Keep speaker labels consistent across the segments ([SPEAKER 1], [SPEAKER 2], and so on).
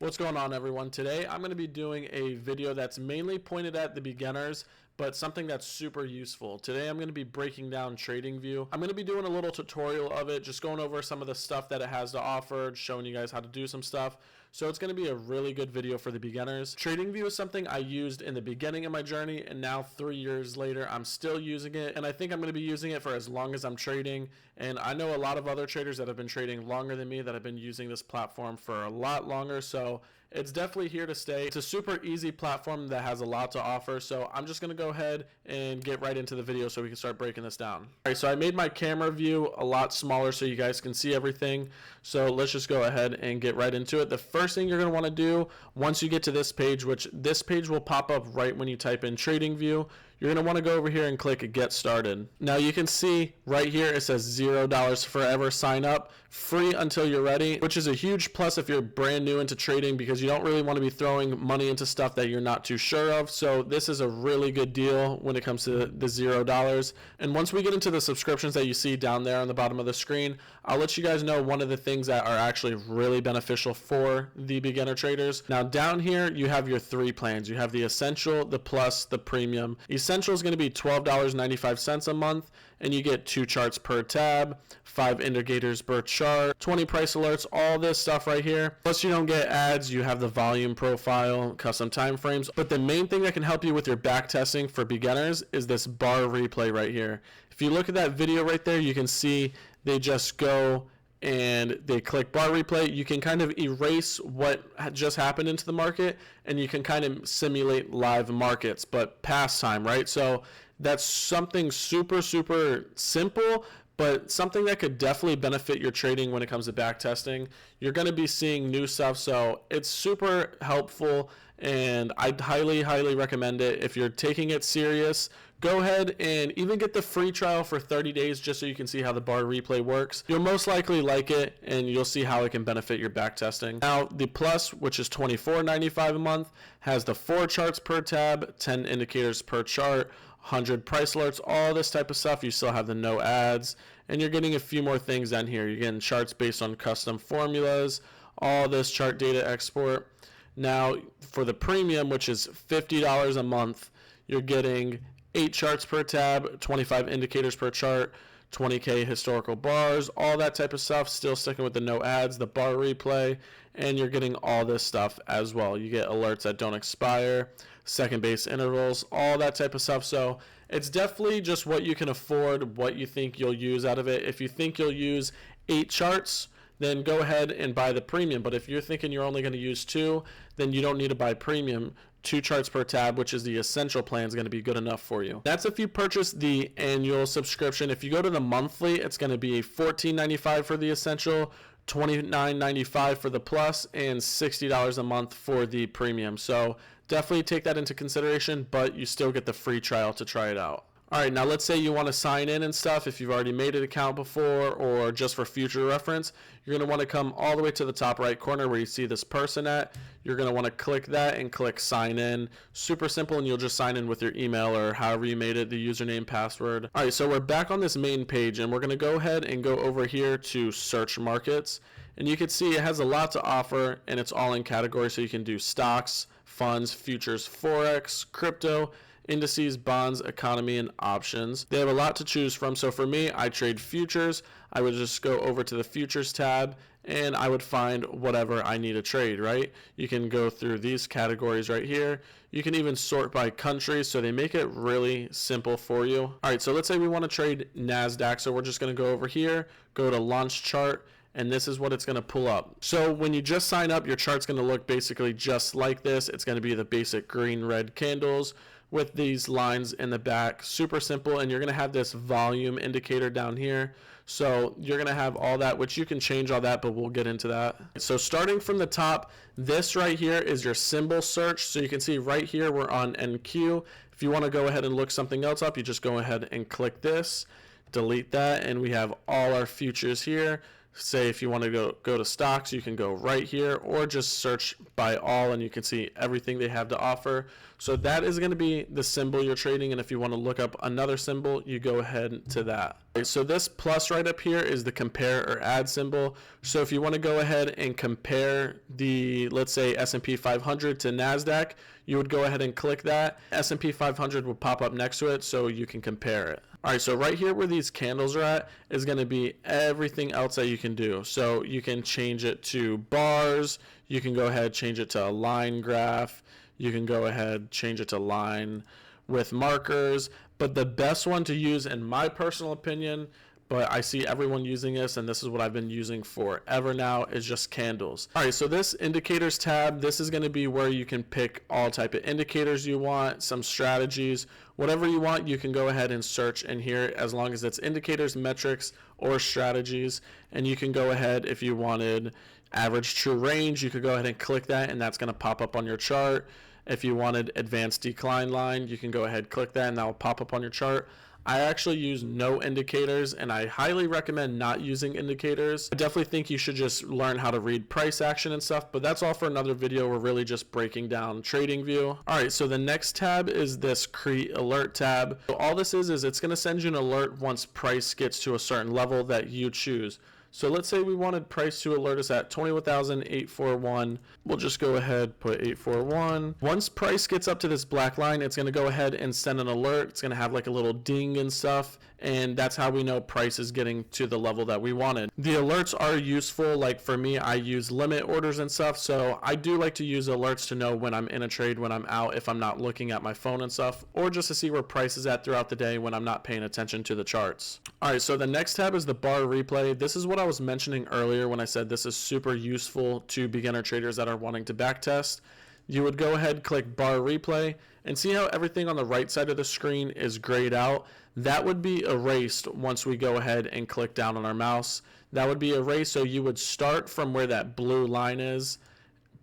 [SPEAKER 1] What's going on, everyone? Today I'm going to be doing a video that's mainly pointed at the beginners, but something that's super useful. Today I'm going to be breaking down TradingView. I'm going to be doing a little tutorial of it, just going over some of the stuff that it has to offer, showing you guys how to do some stuff. So it's going to be a really good video for the beginners. TradingView is something I used in the beginning of my journey, and now 3 years later I'm still using it, and I think I'm going to be using it for as long as I'm trading. And I know a lot of other traders that have been trading longer than me that have been using this platform for a lot longer, so it's definitely here to stay. It's a super easy platform that has a lot to offer, so I'm just going to go ahead and get right into the video so we can start breaking this down. Alright, so I made my camera view a lot smaller so you guys can see everything, so let's just go ahead and get right into it. The first thing you're going to want to do once you get to this page, which this page will pop up right when you type in TradingView, you're going to want to go over here and click Get Started. Now you can see right here it says $0 forever sign up, free until you're ready, which is a huge plus if you're brand new into trading because you don't really want to be throwing money into stuff that you're not too sure of. So this is a really good deal when it comes to the $0. And once we get into the subscriptions that you see down there on the bottom of the screen, I'll let you guys know one of the things that are actually really beneficial for the beginner traders. Now down here you have your 3 plans. You have the Essential, the Plus, the Premium. Essential is going to be $12.95 a month, and you get 2 charts per tab, 5 indicators per chart, 20 price alerts, all this stuff right here. Plus you don't get ads, you have the volume profile, custom time frames. But the main thing that can help you with your back testing for beginners is this bar replay right here. If you look at that video right there, you can see they just go and they click bar replay. You can kind of erase what just happened into the market, and you can kind of simulate live markets, but past time, right? So that's something super simple, but something that could definitely benefit your trading when it comes to back testing. You're going to be seeing new stuff, so it's super helpful, and I'd highly recommend it. If you're taking it serious, go ahead and even get the free trial for 30 days just so you can see how the bar replay works. You'll most likely like it, and you'll see how it can benefit your back testing. Now, the Plus, which is $24.95 a month, has the 4 charts per tab, 10 indicators per chart, 100 price alerts, all this type of stuff. You still have the no ads, and you're getting a few more things down here. You're getting charts based on custom formulas, all this chart data export. Now, for the Premium, which is $50 a month, you're getting 8 charts per tab, 25 indicators per chart, 20K historical bars, all that type of stuff, still sticking with the no ads, the bar replay, and you're getting all this stuff as well. You get alerts that don't expire, second base intervals, all that type of stuff. So it's definitely just what you can afford, what you think you'll use out of it. If you think you'll use 8 charts, then go ahead and buy the Premium. But if you're thinking you're only going to use 2, then you don't need to buy Premium. 2 charts per tab, which is the Essential plan, is going to be good enough for you. That's if you purchase the annual subscription. If you go to the monthly, it's going to be $14.95 for the Essential, $29.95 for the Plus, and $60 a month for the Premium. So definitely take that into consideration, but you still get the free trial to try it out. Alright, now let's say you want to sign in and stuff. If you've already made an account before, or just for future reference, you're going to want to come all the way to the top right corner where you see this person at. You're going to want to click that and click sign in. Super simple, and you'll just sign in with your email or however you made it, the username, password. Alright, so we're back on this main page, and we're going to go ahead and go over here to search markets. And you can see it has a lot to offer, and it's all in categories, so you can do stocks, funds, futures, forex, crypto, indices, bonds, economy, and options. They have a lot to choose from. So for me, I trade futures. I would just go over to the futures tab, and I would find whatever I need to trade, right? You can go through these categories right here. You can even sort by country, so they make it really simple for you. All right, so let's say we want to trade NASDAQ. So we're just going to go over here, go to launch chart, and this is what it's going to pull up. So when you just sign up, your chart's going to look basically just like this. It's going to be the basic green, red candles with these lines in the back. Super simple, and you're going to have this volume indicator down here. So you're going to have all that, which you can change all that, but we'll get into that. So starting from the top, this right here is your symbol search. So you can see right here we're on NQ. If you want to go ahead and look something else up, you just go ahead and click this, delete that, and we have all our futures here. Say if you want to go to stocks, you can go right here, or just search by all and you can see everything they have to offer. So that is going to be the symbol you're trading, and if you want to look up another symbol, you go ahead to that. Okay, so this plus right up here is the compare or add symbol. So if you want to go ahead and compare the, let's say, S&P 500 to NASDAQ, you would go ahead and click that. S&P 500 will pop up next to it so you can compare it. All right, so right here where these candles are at is going to be everything else that you can do. So you can change it to bars. You can go ahead, change it to a line graph. You can go ahead, change it to line with markers. But the best one to use, in my personal opinion, but I see everyone using this, and this is what I've been using forever now, is just candles. All right, so this indicators tab, this is going to be where you can pick all type of indicators you want, some strategies, whatever you want, you can go ahead and search in here as long as it's indicators, metrics, or strategies. And you can go ahead, if you wanted average true range, you could go ahead and click that, and that's going to pop up on your chart. If you wanted advanced decline line, you can go ahead, click that, and that will pop up on your chart. I actually use no indicators, and I highly recommend not using indicators. I definitely think you should just learn how to read price action and stuff, but that's all for another video. We're really just breaking down TradingView. All right, so the next tab is this Create Alert tab. So all this is it's going to send you an alert once price gets to a certain level that you choose. So let's say we wanted price to alert us at 21,841. We'll just go ahead, put 841. Once price gets up to this black line, it's going to go ahead and send an alert. It's going to have like a little ding and stuff, and that's how we know price is getting to the level that we wanted. The alerts are useful. Like for me, I use limit orders and stuff, so I do like to use alerts to know when I'm in a trade, when I'm out, if I'm not looking at my phone and stuff, or just to see where price is at throughout the day when I'm not paying attention to the charts. All right, so the next tab is the bar replay. This is what I was mentioning earlier when I said this is super useful to beginner traders that are wanting to backtest. You would go ahead, click bar replay, and see how everything on the right side of the screen is grayed out. That would be erased once we go ahead and click down on our mouse. That would be erased, so you would start from where that blue line is,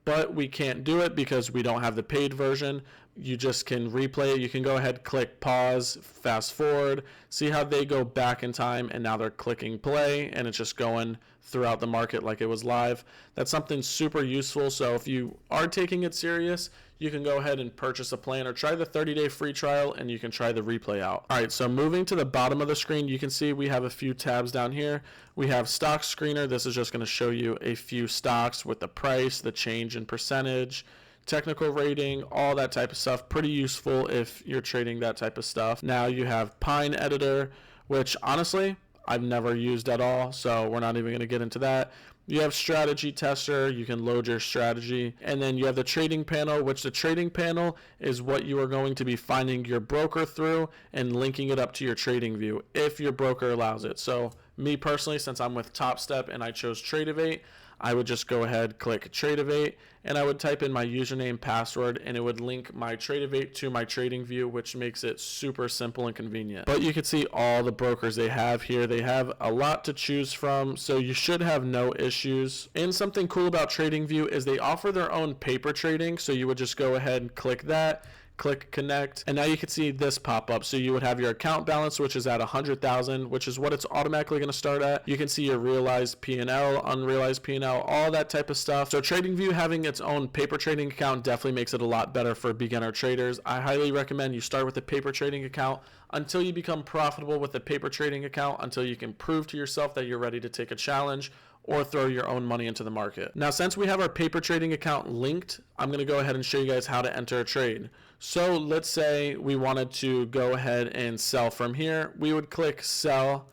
[SPEAKER 1] but we can't do it because we don't have the paid version. You just can replay it. You can go ahead, click pause, fast forward, see how they go back in time, and now they're clicking play, and it's just going throughout the market like it was live. That's something super useful. So if you are taking it serious, you can go ahead and purchase a plan or try the 30-day free trial, and you can try the replay out. All right, so moving to the bottom of the screen, you can see we have a few tabs down here. We have stock screener. This is just going to show you a few stocks with the price, the change in percentage, technical rating, all that type of stuff. Pretty useful if you're trading that type of stuff. Now you have Pine Editor, which honestly I've never used at all, so we're not even going to get into that. You have Strategy Tester, you can load your strategy, and then you have the Trading Panel, which the Trading Panel is what you are going to be finding your broker through and linking it up to your TradingView if your broker allows it. So me personally, since I'm with Top Step and I chose TradeAvate, I would just go ahead, click TradeAvate, and I would type in my username, password, and it would link my TradeAvate to my TradingView, which makes it super simple and convenient. But you can see all the brokers they have here. They have a lot to choose from, so you should have no issues. And something cool about TradingView is they offer their own paper trading, so you would just go ahead and click that, click connect, and now you can see this pop up. So you would have your account balance, which is at 100,000, which is what it's automatically going to start at. You can see your realized P&L, unrealized P&L, all that type of stuff. So TradingView having its own paper trading account definitely makes it a lot better for beginner traders. I highly recommend you start with a paper trading account until you become profitable with a paper trading account, until you can prove to yourself that you're ready to take a challenge or throw your own money into the market. Now, since we have our paper trading account linked, I'm going to go ahead and show you guys how to enter a trade. So let's say we wanted to go ahead and sell from here. We would click sell.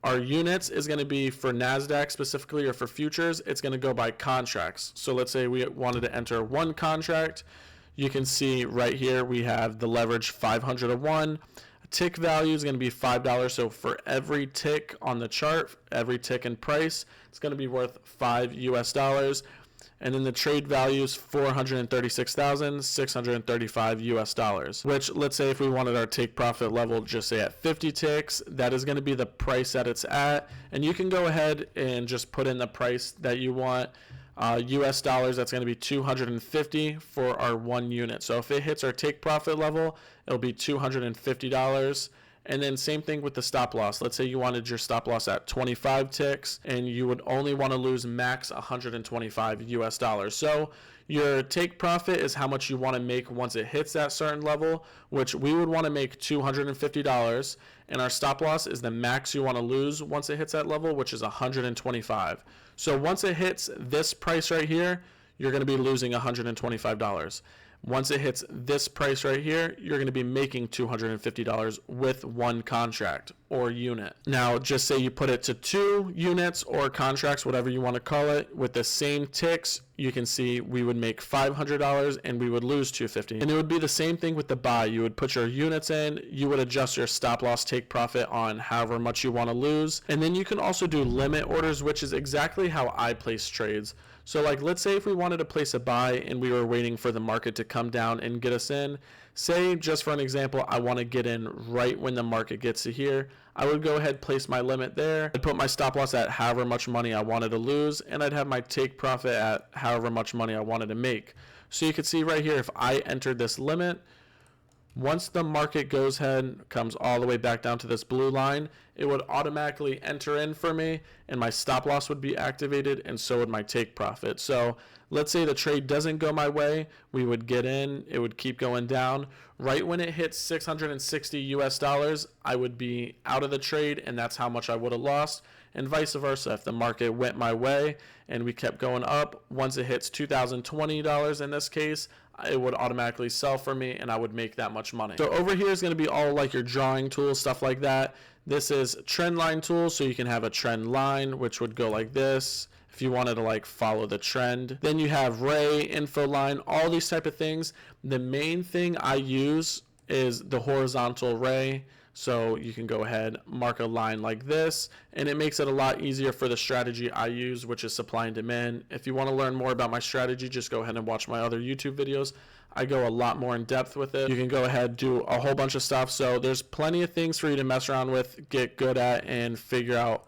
[SPEAKER 1] Our units is going to be for NASDAQ specifically, or for futures, it's going to go by contracts. So let's say we wanted to enter one contract. You can see right here we have the leverage 500 of one. Tick value is going to be $5. So for every tick on the chart, every tick in price, it's going to be worth $5 US. And then the trade value is $436,635 US, which, let's say if we wanted our take profit level just say at 50 ticks, that is going to be the price that it's at. And you can go ahead and just put in the price that you want. US dollars, that's going to be 250 for our 1 unit. So if it hits our take profit level, it'll be $250. And then same thing with the stop loss. Let's say you wanted your stop loss at 25 ticks and you would only want to lose max 125 US dollars. So your take profit is how much you want to make once it hits that certain level, which we would want to make $250. And our stop loss is the max you want to lose once it hits that level, which is 125. So once it hits this price right here, you're going to be losing $125. Once it hits this price right here, you're going to be making $250 with one contract or unit. Now, just say you put it to 2 units or contracts, whatever you want to call it, with the same ticks, you can see we would make $500 and we would lose $250. And it would be the same thing with the buy. You would put your units in, you would adjust your stop loss take profit on however much you want to lose. And then you can also do limit orders, which is exactly how I place trades. So like, let's say if we wanted to place a buy and we were waiting for the market to come down and get us in, say just for an example, I want to get in right when the market gets to here, I would go ahead, place my limit there. I'd put my stop loss at however much money I wanted to lose, and I'd have my take profit at however much money I wanted to make. So you can see right here, if I entered this limit, once the market goes ahead, comes all the way back down to this blue line, it would automatically enter in for me and my stop loss would be activated, and so would my take profit. So let's say the trade doesn't go my way, we would get in, it would keep going down. Right when it hits 660 US dollars, I would be out of the trade, and that's how much I would have lost. And vice versa, if the market went my way and we kept going up, once it hits $2,020 in this case, it would automatically sell for me and I would make that much money. So over here is going to be all like your drawing tools, stuff like that. This is trend line tool, so you can have a trend line which would go like this if you wanted to like follow the trend. Then you have ray, info line, all these type of things. The main thing I use is the horizontal ray. So you can go ahead, mark a line like this, and it makes it a lot easier for the strategy I use, which is supply and demand. If you want to learn more about my strategy, just go ahead and watch my other YouTube videos. I go a lot more in depth with it. You can go ahead, do a whole bunch of stuff. So there's plenty of things for you to mess around with, get good at, and figure out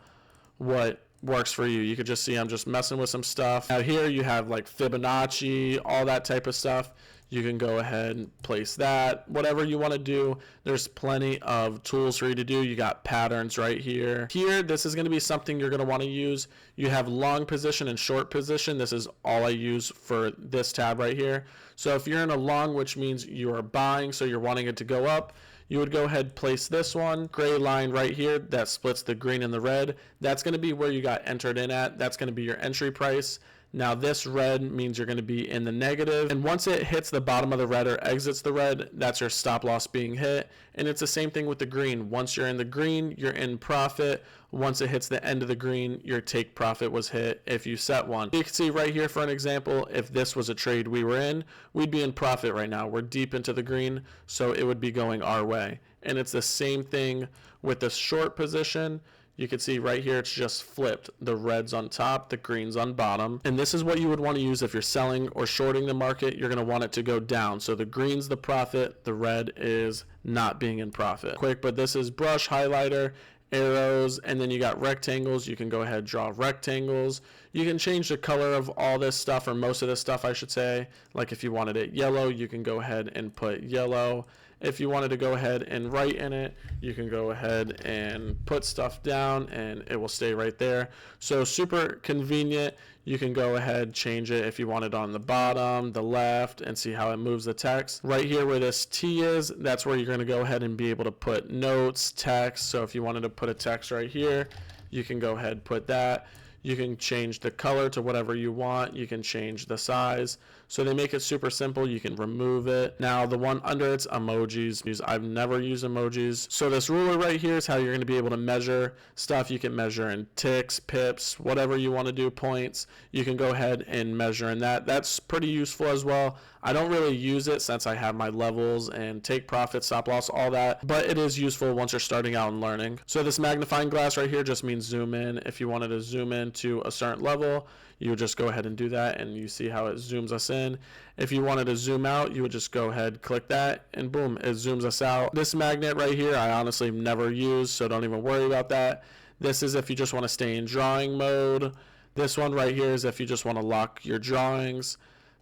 [SPEAKER 1] what works for you. You could just see I'm just messing with some stuff. Now here you have like Fibonacci, all that type of stuff. You can go ahead and place that, whatever you want to do. There's plenty of tools for you to do. You got patterns right here. Here, this is going to be something you're going to want to use. You have long position and short position. This is all I use for this tab right here. So if you're in a long, which means you are buying, so you're wanting it to go up, you would go ahead, place this one, gray line right here that splits the green and the red. That's going to be where you got entered in at. That's going to be your entry price. Now this red means you're going to be in the negative, and once it hits the bottom of the red or exits the red, that's your stop loss being hit. And it's the same thing with the green. Once you're in the green, you're in profit. Once it hits the end of the green, your take profit was hit if you set one. You can see right here, for an example, if this was a trade we were in, we'd be in profit right now. We're deep into the green, so it would be going our way. And it's the same thing with the short position. You can see right here, it's just flipped. The red's on top, the green's on bottom. And this is what you would want to use if you're selling or shorting the market. You're going to want it to go down. So the green's the profit, the red is not being in profit. Quick, but this is brush, highlighter, arrows, and then you got rectangles. You can go ahead, draw rectangles. You can change the color of all this stuff, or most of this stuff, I should say. Like if you wanted it yellow, you can go ahead and put yellow. If you wanted to go ahead and write in it, you can go ahead and put stuff down and it will stay right there. So super convenient. You can go ahead, change it if you want it on the bottom, the left, and see how it moves the text. Right here where this T is, that's where you're going to go ahead and be able to put notes, text. So if you wanted to put a text right here, you can go ahead, put that. You can change the color to whatever you want. You can change the size. So they make it super simple. You can remove it. Now the one under it's emojis. I've never used emojis. So this ruler right here is how you're going to be able to measure stuff. You can measure in ticks, pips, whatever you want to do, points. You can go ahead and measure in that. That's pretty useful as well. I don't really use it since I have my levels and take profit, stop loss, all that, but it is useful once you're starting out and learning. So this magnifying glass right here just means zoom in. If you wanted to zoom in to a certain level, you would just go ahead and do that, and you see how it zooms us in. If you wanted to zoom out, you would just go ahead, click that, and boom, it zooms us out. This magnet right here, I honestly never use, so don't even worry about that. This is if you just want to stay in drawing mode. This one right here is if you just want to lock your drawings.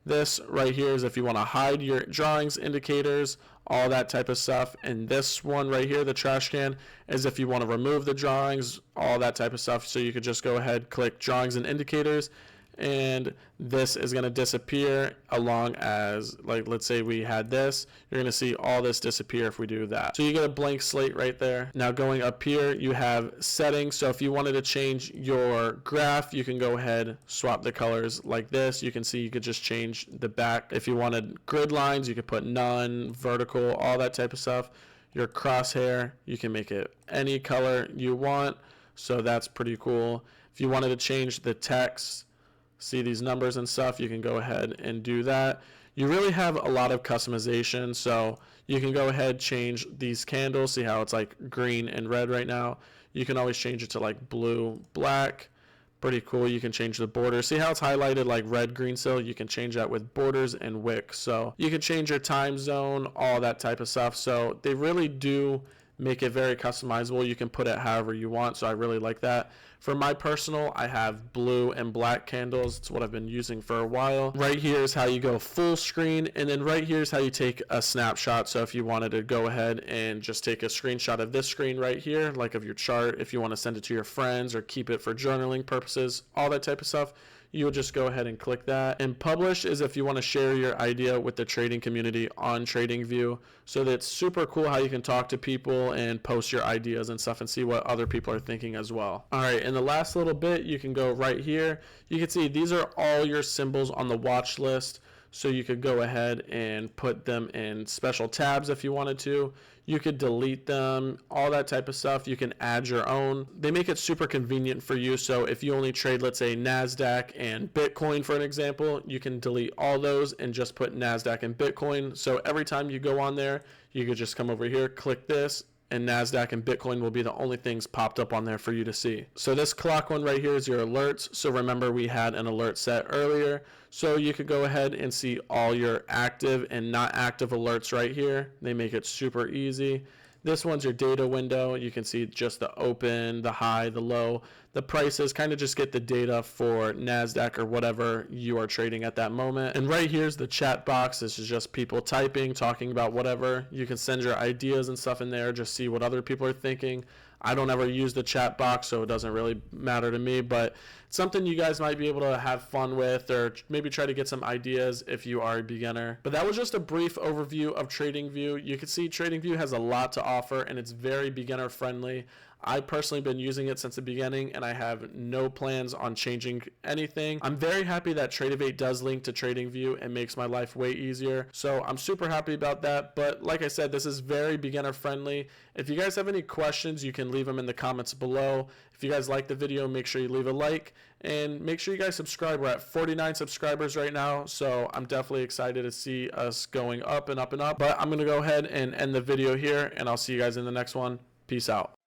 [SPEAKER 1] This right here is if you want to hide your drawings, indicators, all that type of stuff. And this one right here, the trash can, is if you want to remove the drawings, all that type of stuff. So you could just go ahead, click drawings and indicators, and this is going to disappear along as, like, let's say we had this, you're going to see all this disappear if we do that. So you get a blank slate right there. Now going up here, you have settings. So if you wanted to change your graph, you can go ahead, swap the colors like this. You can see you could just change the back. If you wanted grid lines, you could put none, vertical, all that type of stuff. Your crosshair, you can make it any color you want. So that's pretty cool. If you wanted to change the text, see these numbers and stuff, you can go ahead and do that. You really have a lot of customization, so you can go ahead, change these candles, see how it's like green and red right now. You can always change it to like blue, black. Pretty cool. You can change the border. See how it's highlighted like red, green still? You can change that with borders and wick. So you can change your time zone, all that type of stuff. So they really do make it very customizable. You can put it however you want, so I really like that. For my personal, I have blue and black candles. It's what I've been using for a while. Right here is how you go full screen, and then right here is how you take a snapshot. So if you wanted to go ahead and just take a screenshot of this screen right here, like of your chart, if you want to send it to your friends or keep it for journaling purposes, all that type of stuff, you would just go ahead and click that. And publish is if you want to share your idea with the trading community on TradingView. So that's super cool how you can talk to people and post your ideas and stuff and see what other people are thinking as well. All right, in the last little bit, you can go right here. You can see these are all your symbols on the watch list. So you could go ahead and put them in special tabs if you wanted to. You could delete them, all that type of stuff. You can add your own. They make it super convenient for you. So if you only trade, let's say, NASDAQ and Bitcoin, for an example, you can delete all those and just put NASDAQ and Bitcoin. So every time you go on there, you could just come over here, click this, and NASDAQ and Bitcoin will be the only things popped up on there for you to see. So this clock one right here is your alerts. So remember we had an alert set earlier. So you could go ahead and see all your active and not active alerts right here. They make it super easy. This one's your data window. You can see just the open, the high, the low, the prices, kind of just get the data for NASDAQ or whatever you are trading at that moment. And right here's the chat box. This is just people typing, talking about whatever. You can send your ideas and stuff in there, just see what other people are thinking. I don't ever use the chat box, so it doesn't really matter to me, but it's something you guys might be able to have fun with or maybe try to get some ideas if you are a beginner. But that was just a brief overview of TradingView. You can see TradingView has a lot to offer, and it's very beginner friendly. I personally been using it since the beginning, and I have no plans on changing anything. I'm very happy that Tradivate does link to TradingView and makes my life way easier. So I'm super happy about that. But like I said, this is very beginner friendly. If you guys have any questions, you can leave them in the comments below. If you guys like the video, make sure you leave a like and make sure you guys subscribe. We're at 49 subscribers right now, so I'm definitely excited to see us going up and up and up. But I'm going to go ahead and end the video here, and I'll see you guys in the next one. Peace out.